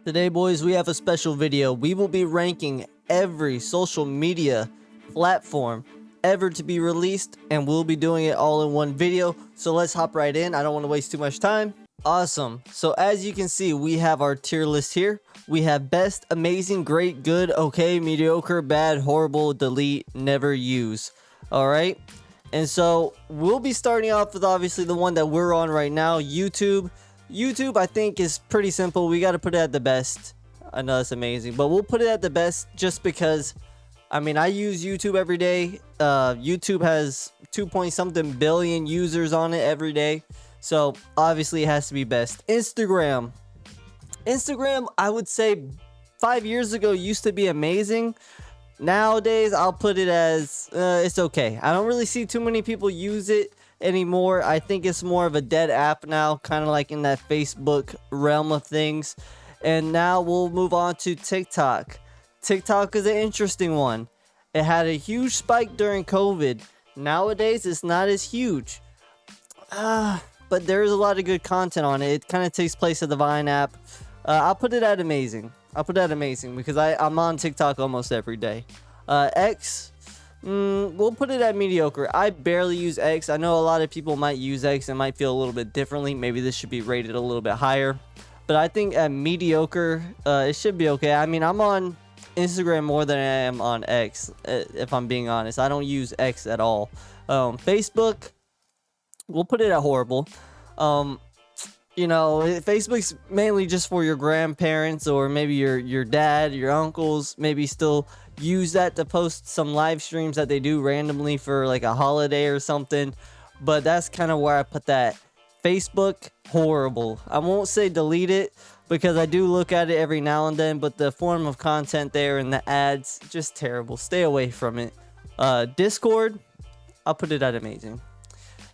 Today, boys, we have a special video. We will be ranking every social media platform ever to be released, and we'll be doing it all in one video. So let's hop right in. I don't want to waste too much time. Awesome. So as you can see, we have our tier list here. We have best, amazing, great, good, okay, mediocre, bad, horrible, delete, never use. All right. And so we'll be starting off with obviously the one that we're on right now, YouTube. YouTube, I think, is pretty simple. We got to put it at the best. I know it's amazing, but we'll put it at the best just because, I mean, I use YouTube every day. YouTube has 2-point-something billion users on it every day. So obviously it has to be best. Instagram, I would say 5 years ago used to be amazing. Nowadays, I'll put it as it's okay. I don't really see too many people use it anymore. I think it's more of a dead app now, kind of like in that Facebook realm of things. And now we'll move on to TikTok. TikTok is an interesting one. It had a huge spike during COVID. Nowadays, it's not as huge. But there's a lot of good content on it. It kind of takes place of the Vine app. I'll put it at amazing. Because I'm on TikTok almost every day. X, we'll put it at mediocre. I barely use X. I know a lot of people might use X and might feel a little bit differently. Maybe this should be rated a little bit higher. But I think at mediocre, it should be okay. I mean, I'm on Instagram more than I am on X, if I'm being honest. I don't use X at all. Facebook, we'll put it at horrible. You know, Facebook's mainly just for your grandparents or maybe your dad, your uncles, maybe still use that to post some live streams that they do randomly for like a holiday or something. But that's kind of where I put that. Facebook, horrible. I won't say delete it because I do look at it every now and then, but the form of content there and the ads, just terrible. Stay away from it. Discord, I'll put it at amazing.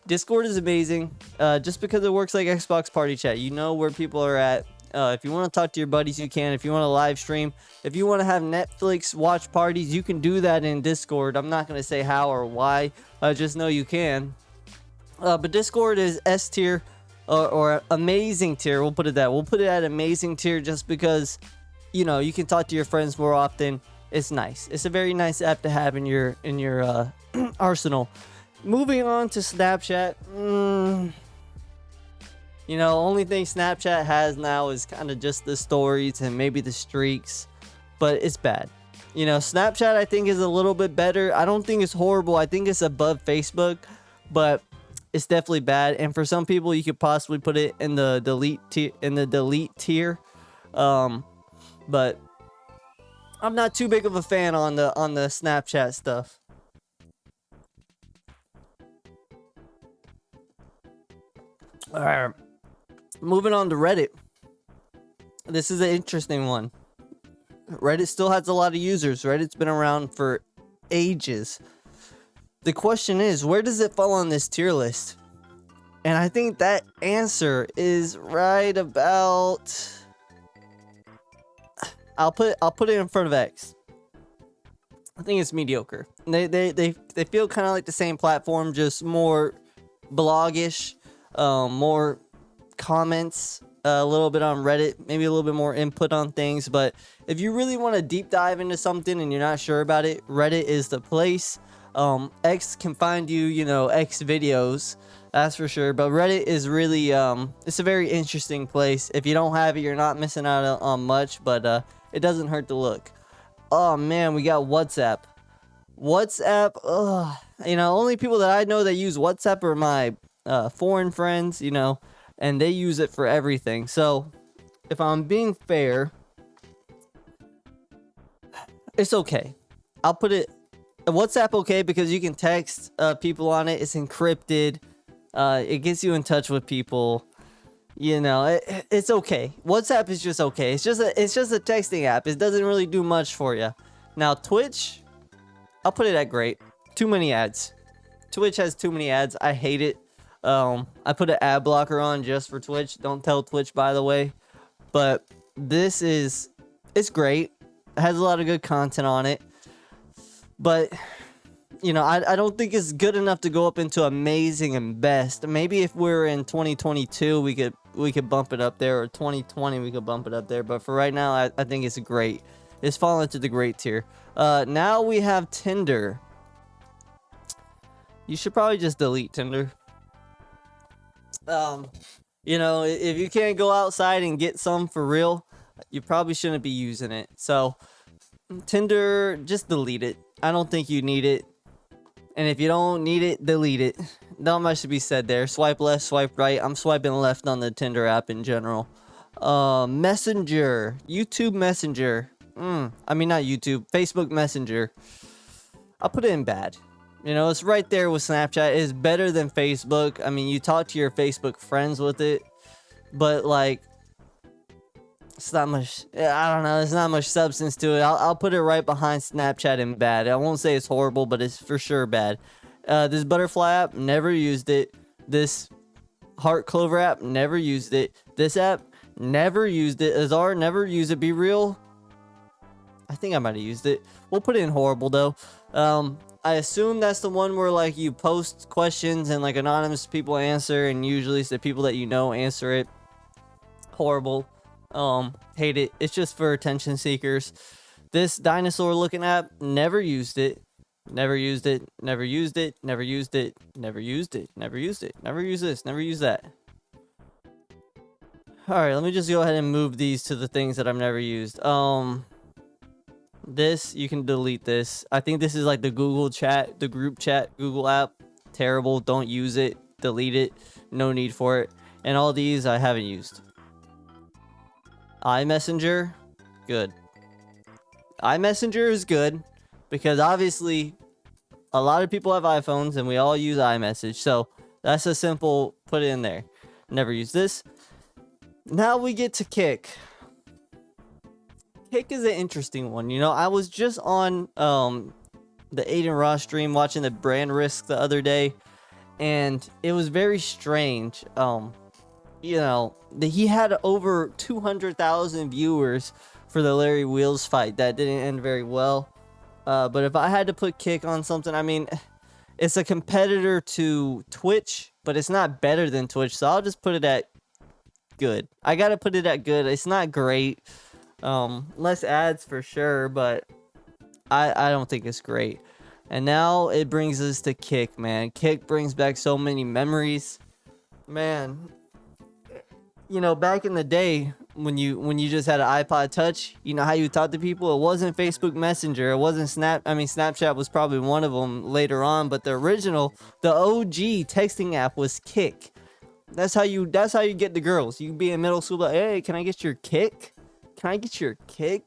Discord is amazing just because it works like Xbox Party Chat. You know where people are at. If you want to talk to your buddies, you can. If you want to live stream, if you want to have Netflix watch parties, you can do that in Discord. I'm not going to say how or why. Just know you can. But Discord is S tier or amazing tier. We'll put it that. We'll put it at amazing tier just because, you know, you can talk to your friends more often. It's nice. It's a very nice app to have in your arsenal. Moving on to Snapchat, you know, only thing Snapchat has now is kind of just the stories and maybe the streaks, but it's bad. You know, Snapchat I think is a little bit better. I don't think it's horrible. I think it's above Facebook, but it's definitely bad. And for some people, you could possibly put it in the delete tier. But I'm not too big of a fan on the Snapchat stuff. All right, moving on to Reddit. This is an interesting one. Reddit still has a lot of users. Reddit's been around for ages. The question is, where does it fall on this tier list? And I think that answer is right about. I'll put it in front of X. I think it's mediocre. They feel kind of like the same platform, just more blogish. More comments, a little bit on Reddit, maybe a little bit more input on things. But if you really want to deep dive into something and you're not sure about it, Reddit is the place. X can find you, you know, X videos, that's for sure. But Reddit is really, it's a very interesting place. If you don't have it, you're not missing out on much, but it doesn't hurt to look. Oh man, we got WhatsApp. You know, only people that I know that use WhatsApp are my foreign friends, you know, and they use it for everything. So if I'm being fair, it's okay. I'll put it WhatsApp okay because you can text people on it. It's encrypted. It gets you in touch with people. You know, it's okay. WhatsApp is just okay. It's just a texting app. It doesn't really do much for you. Now Twitch, I'll put it at great. Too many ads. Twitch has too many ads. I hate it. I put an ad blocker on just for Twitch. Don't tell Twitch, by the way. But it's great. It has a lot of good content on it. But, you know, I don't think it's good enough to go up into amazing and best. Maybe if we're in 2022, we we could bump it up there, or 2020 we could bump it up there. But for right now, I think it's great. It's fallen to the great tier. Now we have Tinder. You should probably just delete Tinder. You know, if you can't go outside and get some for real, you probably shouldn't be using it. So Tinder, just delete it. I don't think you need it. And if you don't need it, delete it. Not much to be said there. Swipe left, swipe right. I'm swiping left on the Tinder app in general. Messenger. YouTube Messenger. I mean, not YouTube. Facebook Messenger. I'll put it in bad. You know, it's right there with Snapchat. It's better than Facebook. I mean, you talk to your Facebook friends with it. But, like, it's not much. I don't know. There's not much substance to it. I'll put it right behind Snapchat in bad. I won't say it's horrible, but it's for sure bad. This Butterfly app, never used it. This Heart Clover app, never used it. This app, never used it. Azar, never used it. Be Real, I think I might have used it. We'll put it in horrible, though. I assume that's the one where, like, you post questions and, like, anonymous people answer, and usually it's the people that you know answer it. Horrible. Hate it. It's just for attention seekers. This dinosaur looking app, never used it. Never used it. Never used it. Never used it. Never used it. Never used it. Never used this. Never used that. Alright, let me just go ahead and move these to the things that I've never used. This, you can delete this. I think this is like the Google chat, the group chat Google app. Terrible. Don't use it. Delete it. No need for it. And all these I haven't used. iMessenger, good. iMessenger is good because obviously a lot of people have iPhones and we all use iMessage. So that's a simple put it in there. Never use this. Now we get to Kik. Kik is an interesting one. You know, I was just on the Aiden Ross stream watching the brand risk the other day, and it was very strange. You know, he had over 200,000 viewers for the Larry Wheels fight. That didn't end very well. But if I had to put Kik on something, I mean, it's a competitor to Twitch, but it's not better than Twitch. So I'll just put it at good. I gotta put it at good. It's not great. Less ads for sure, but I don't think it's great. And now it brings us to Kik, man. Kik brings back so many memories. Man, you know, back in the day when you just had an iPod Touch, you know how you talk to people? It wasn't Facebook Messenger, it wasn't Snapchat was probably one of them later on, but the original, the OG texting app was Kik. That's how you get the girls. You be in middle school, like, hey, can I get your Kik? Can I get your Kik?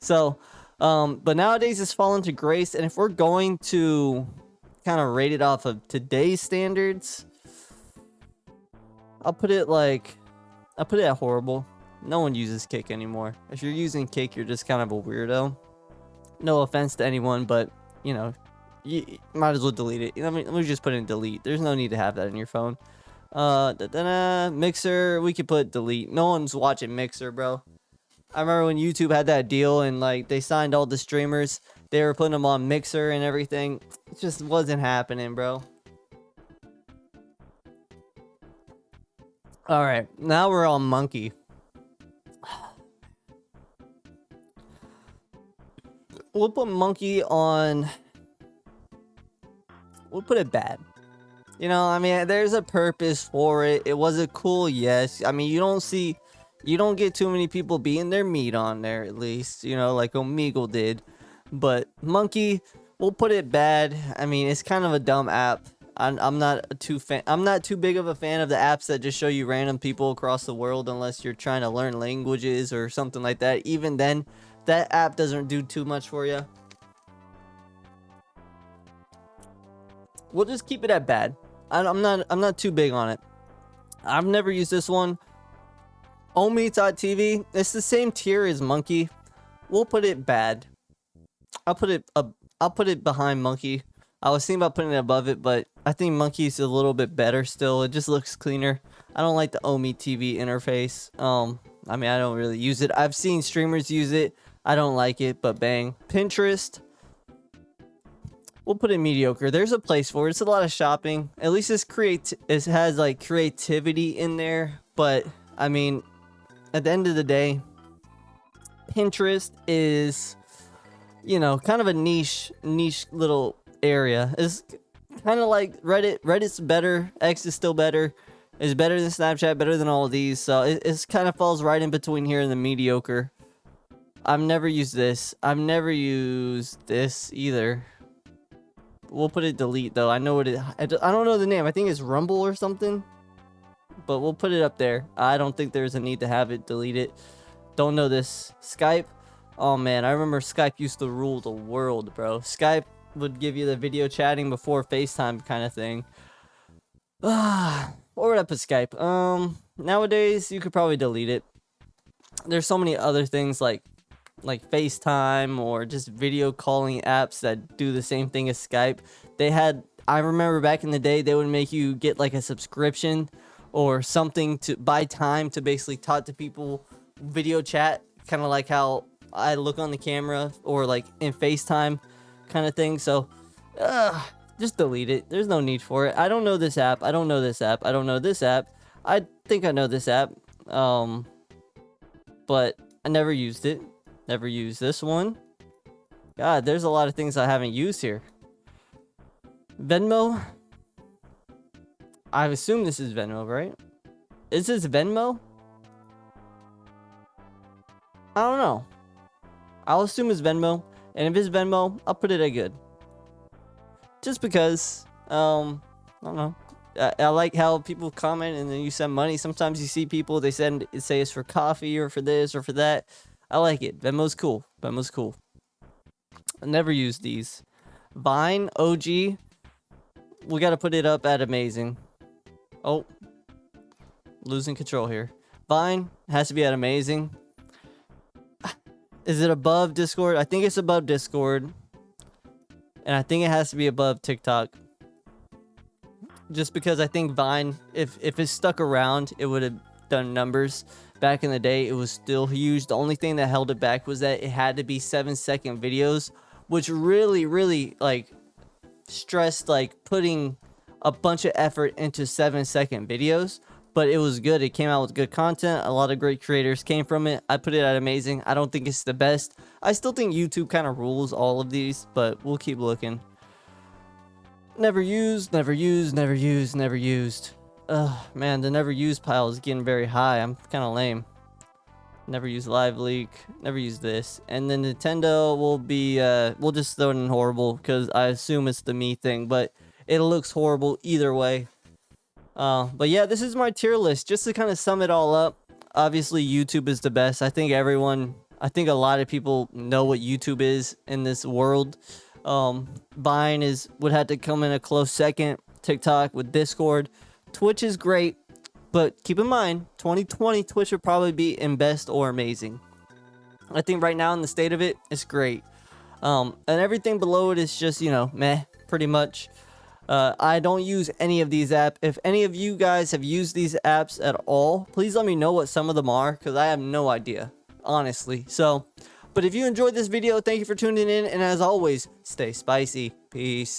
So, but nowadays it's fallen to grace, and if we're going to kind of rate it off of today's standards, I'll put it at horrible. No one uses Kik anymore. If you're using Kik, you're just kind of a weirdo. No offense to anyone, but you know, you might as well delete it. Let me just put in delete. There's no need to have that in your phone. Mixer, we could put delete. No one's watching Mixer, bro. I remember when YouTube had that deal and like they signed all the streamers, they were putting them on Mixer and everything. It just wasn't happening, bro. All right, now we're on Monkey. We'll put Monkey on. We'll put it bad. You know, I mean, there's a purpose for it. It was a cool, yes. I mean, you don't get too many people being their meat on there, at least, you know, like Omegle did. But Monkey, we'll put it bad. I mean, it's kind of a dumb app. I'm not too big of a fan of the apps that just show you random people across the world unless you're trying to learn languages or something like that. Even then, that app doesn't do too much for you. We'll just keep it at bad. I'm not too big on it. I've never used this one. Omi.tv, it's the same tier as Monkey. We'll put it bad. I'll put it behind Monkey. I was thinking about putting it above it, but I think Monkey's a little bit better still. It just looks cleaner. I don't like the Omi TV interface. I mean, I don't really use it. I've seen streamers use it. I don't like it, but bang. Pinterest, we'll put it mediocre. There's a place for it. It's a lot of shopping. At least it has like creativity in there. But I mean, at the end of the day, Pinterest is, you know, kind of a niche little area. It's kind of like Reddit. Reddit's better. X is still better. It's better than Snapchat, better than all of these. So it's kind of falls right in between here and the mediocre. I've never used this. I've never used this either. We'll put it delete though. I know what it. I don't know the name. I think it's Rumble or something. But we'll put it up there. I don't think there's a need to have it delete it. Don't know this. Skype. Oh man, I remember Skype used to rule the world, bro. Skype would give you the video chatting before FaceTime kind of thing. Where would I put Skype? Nowadays you could probably delete it. There's so many other things like FaceTime or just video calling apps that do the same thing as Skype. I remember back in the day, they would make you get like a subscription or something to buy time to basically talk to people, video chat, kind of like how I look on the camera or like in FaceTime kind of thing. So just delete it. There's no need for it. I don't know this app. I don't know this app. I don't know this app. I think I know this app. But I never used it. Never used this one. God, there's a lot of things I haven't used here. Venmo. I assume this is Venmo, right? Is this Venmo? I don't know. I'll assume it's Venmo. And if it's Venmo, I'll put it at good. Just because, I don't know. I like how people comment and then you send money. Sometimes you see people, they say it's for coffee or for this or for that. I like it. Venmo's cool. Venmo's cool. I never used these. Vine, OG. We got to put it up at amazing. Oh. Losing control here. Vine has to be at amazing. Is it above Discord? I think it's above Discord. And I think it has to be above TikTok. Just because I think Vine, if it stuck around, it would have done numbers. Back in the day, it was still huge. The only thing that held it back was that it had to be 7-second videos, which really like stressed like putting a bunch of effort into 7-second videos. But it was good. It came out with good content. A lot of great creators came from it. I put it at amazing. I don't think it's the best. I still think YouTube kind of rules all of these, but we'll keep looking. Never used, never used, never used, never used. Ugh, man, the never used pile is getting very high. I'm kind of lame. Never used Live Leak. Never used this. And then Nintendo will be, we'll just throw it in horrible because I assume it's the me thing, but it looks horrible either way. But yeah, this is my tier list. Just to kind of sum it all up. Obviously, YouTube is the best. I think a lot of people know what YouTube is in this world. Vine would have to come in a close second. TikTok with Discord. Twitch is great, but keep in mind, 2020 Twitch would probably be in best or amazing. I think right now in the state of it, it's great. And everything below it is just, you know, meh, pretty much. I don't use any of these apps. If any of you guys have used these apps at all, please let me know what some of them are, because I have no idea, honestly. So, but if you enjoyed this video, thank you for tuning in, and as always, stay spicy. Peace.